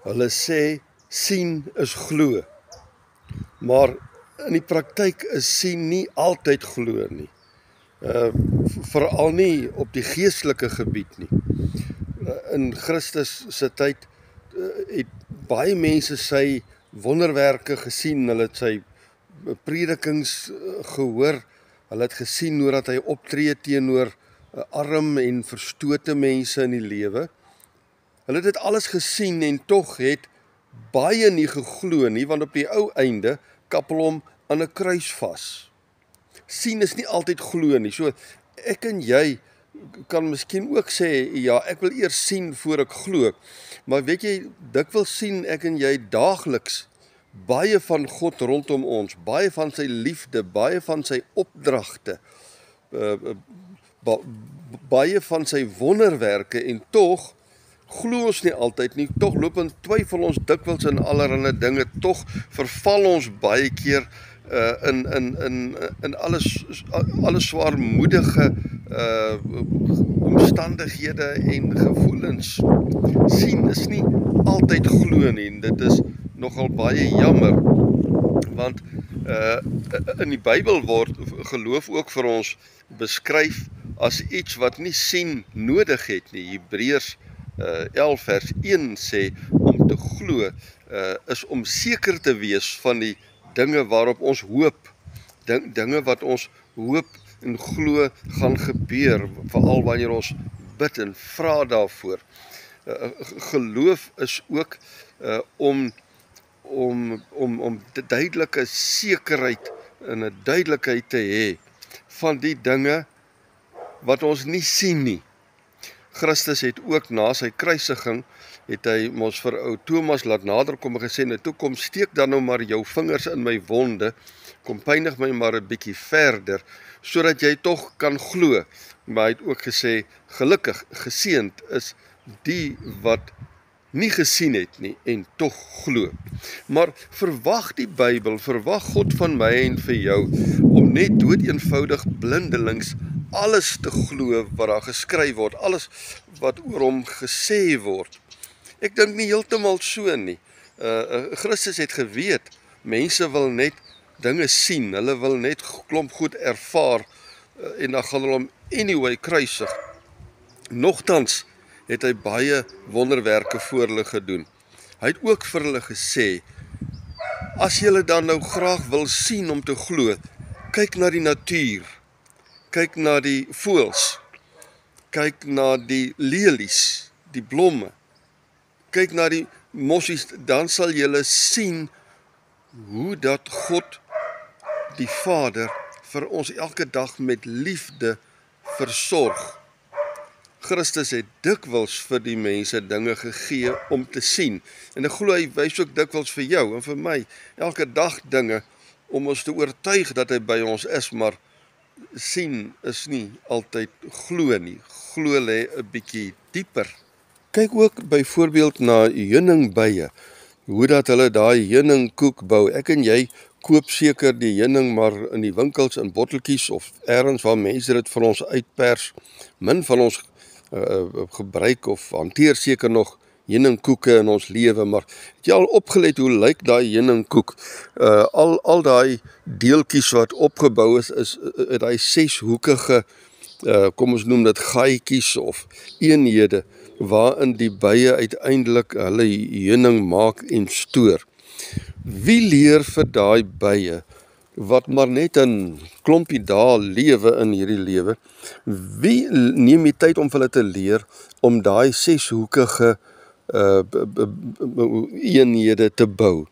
Hulle sê, sien is glo. Maar in die praktyk is sien nie altyd glo nie. Veral nie op die geestelike gebied nie. In Christus se tyd het baie mense sy wonderwerke gesien, hulle het sy predikings gehoor, hulle het gesien hoe dat hy optree teenoor arm en verstote mense in die lewe. Hulle het dit alles gesien en tog het baie nie geglo nie, want op die ou einde kappel hom aan 'n kruis vas. Sien is nie altyd glo nie. So ek en jy kan miskien ook sê, ja, ek wil eers sien voor ek glo. Maar weet jy, dikwels sien ek en jy daagliks baie van God rondom ons, baie van sy liefde, baie van sy opdragte, baie van sy wonderwerke en tog glo ons nie altyd nie, tog loop en twyfel ons dikwels in allerlei dinge, tog verval ons baie keer in alles swaarmoedige omstandighede en gevoelens. Sien is nie altyd glo nie, en dit is nogal baie jammer, want in die Bybel word geloof ook vir ons beskryf as iets wat nie sien nodig het nie. Hebreërs 11 vers 1 sê, om te glo is om seker te wees van die dinge waarop ons hoop, dinge wat ons hoop en glo gaan gebeur, veral wanneer ons bid en vra daarvoor. Geloof is ook om duidelike sekerheid en 'n duidelikheid te hê van die dinge wat ons nie sien nie. Christus het ook na sy kruisiging, het hy ons vir ou Thomas laat nader kom en gesê, nou toe kom steek dan nou maar jou vingers in my wonde, kom pynig my maar 'n bietjie verder, sodat jy tog kan glo. Maar hy het ook gesê, gelukkig, geseënd is die wat nie gesien het nie en tog glo. Maar verwag die Bybel, verwag God van my en vir jou, om net doodeenvoudig blindelings alles te glo wat daar geskryf word, alles wat oor hom gesê word. Ek dink nie heeltemal so nie. Christus het geweet, mense wil net dinge sien, hulle wil net klomp goed ervaar, en dan gaan hulle hom anyway kruisig. Nogtans het hy baie wonderwerke voor hulle gedoen. Hy het ook vir hulle gesê, as julle dan nou graag wil sien om te glo, kyk na die natuur, kyk na die voëls, kyk na die lelies, die blomme, kyk na die mossies, dan sal julle sien hoe dat God, die Vader, vir ons elke dag met liefde versorg. Christus het dikwels vir die mense dinge gegee om te sien. En ek glo hy wys ook dikwels vir jou en vir my elke dag dinge om ons te oortuig dat hy by ons is, maar sien is nie altyd glo nie. Glo lê 'n bietjie dieper. Kyk ook byvoorbeeld na heuningbye, hoe dat hulle daai heuningkoek bou. Ek en jy koop seker die heuning maar in die winkels in botteltjies of ergens waar mense dit vir ons uitpers. Min van ons gebruik of hanteer seker nog heuningkoeke in ons lewe, maar het jy al opgelet hoe lyk daai heuningkoek? Al daai deeltjies wat opgebou is daai 6-hoekige, kom ons noem dit gaatjies of eenhede, waarin die bye uiteindelik hulle heuning maak en stoor. Wie leer vir daai bye, wat maar net 'n klompie dae lewe in hierdie lewe, wie neem die tyd om vir hulle te leer om daai 6-hoekige eenhede te bou?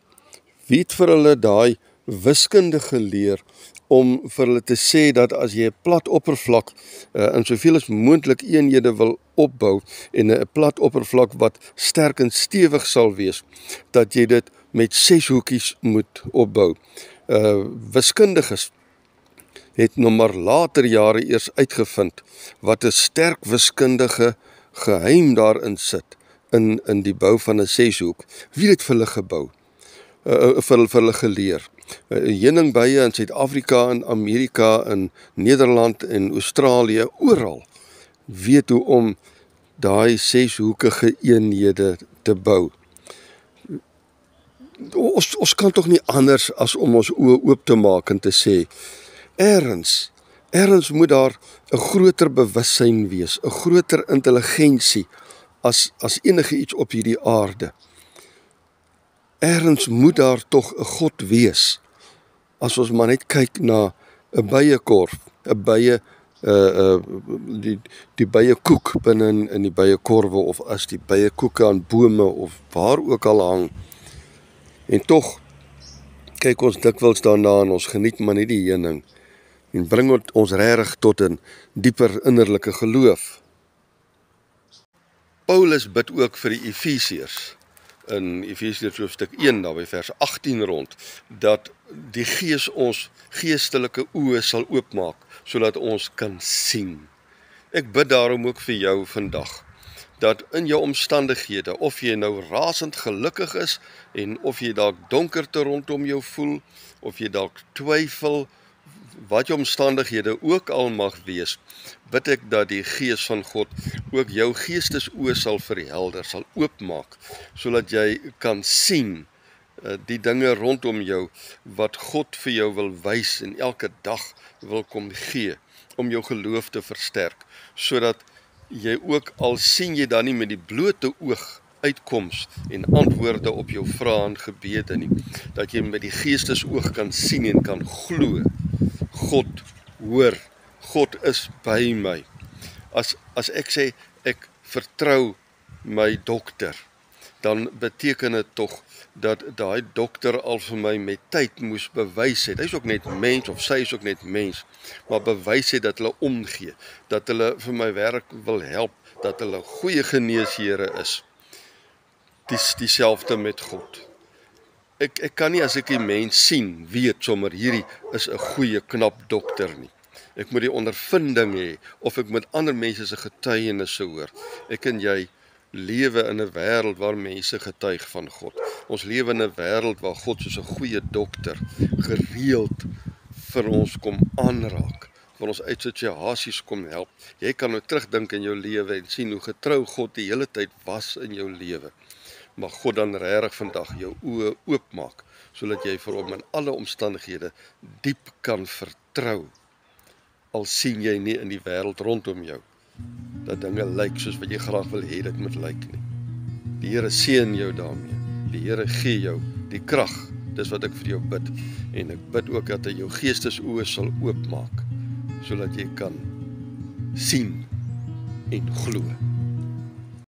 Wie het vir hulle daai wiskunde geleer om vir hulle te sê dat as jy 'n plat oppervlak in soveel as moontlik eenhede wil opbou en 'n plat oppervlak wat sterk en stewig sal wees, dat jy dit met 6 hoekies moet opbou? Wiskundiges het nog maar later jare eers uitgevind wat 'n sterk wiskundige geheim daarin sit in die bou van 'n 6-hoek. Wie het vir hulle gebou? Vir hulle geleer? Heuningbye in Suid-Afrika, in Amerika, in Nederland en Australië, oral weet hoe om daai 6-hoekige eenhede te bou. Ons kan tog nie anders as om ons oë oop te maak en te sê, ergens moet daar 'n groter bewussyn wees, 'n groter intelligensie as enige iets op hierdie aarde. Ergens moet daar tog 'n God wees, as ons maar net kyk na 'n byekorf, 'n bye, die byekoek binne in die byekorwe, of as die byekoeke aan bome, of waar ook al hang. En tog kyk ons dikwels daarna en ons geniet maar net die heuning en bring ons regtig tot 'n dieper innerlike geloof. Paulus bid ook vir die Efesiërs in Efesiërs hoofstuk 1, daar by vers 18 rond, dat die Gees ons geestelike oë sal oopmaak, sodat ons kan sien. Ek bid daarom ook vir jou vandag, dat in jou omstandighede, of jy nou rasend gelukkig is, en of jy dalk donkerte rondom jou voel, of jy dalk twyfel, wat jou omstandighede ook al mag wees, bid ek dat die Gees van God ook jou geestesoë sal verhelder, sal oopmaak, sodat jy kan sien die dinge rondom jou, wat God vir jou wil wys en elke dag wil kom gee, om jou geloof te versterk, sodat jy ook, al sien jy dan nie met die blote oog uitkoms en antwoorde op jou vrae en gebede nie, dat jy met die geestesoog kan sien en kan glo. God hoor, God is by my. As ek sê, ek vertrou my dokter, dan beteken dit tog dat daai dokter al vir my met tyd moes bewys het. Hy is ook net mens, of sy is ook net mens, maar bewys het dat hulle omgee, dat hulle vir my werk wil help, dat hulle goeie geneeshere is. Dieselfde met God. Ek kan nie, as ek die mens sien, weet sommer hierdie is 'n goeie knap dokter nie. Ek moet die ondervinding hê, of ek moet ander mense se getuienisse hoor. Ek en jy lewe in 'n wêreld waar mense getuig van God. Ons lewe in 'n wêreld waar God soos 'n goeie dokter gereeld vir ons kom aanraak, vir ons uit situasies kom help. Jy kan nou terugdink in jou lewe en sien hoe getrou God die hele tyd was in jou lewe. Mag God dan regtig vandag jou oë oopmaak, sodat jy vir hom in alle omstandighede diep kan vertrou. Al sien jy nie in die wêreld rondom jou dat dinge lyk soos wat jy graag wil hê dit moet lyk nie. Die Here seën jou daarmee. Die Here gee jou die krag. Dis wat ek vir jou bid. En ek bid ook dat hy jou geestesoë sal oopmaak, sodat jy kan sien en glo.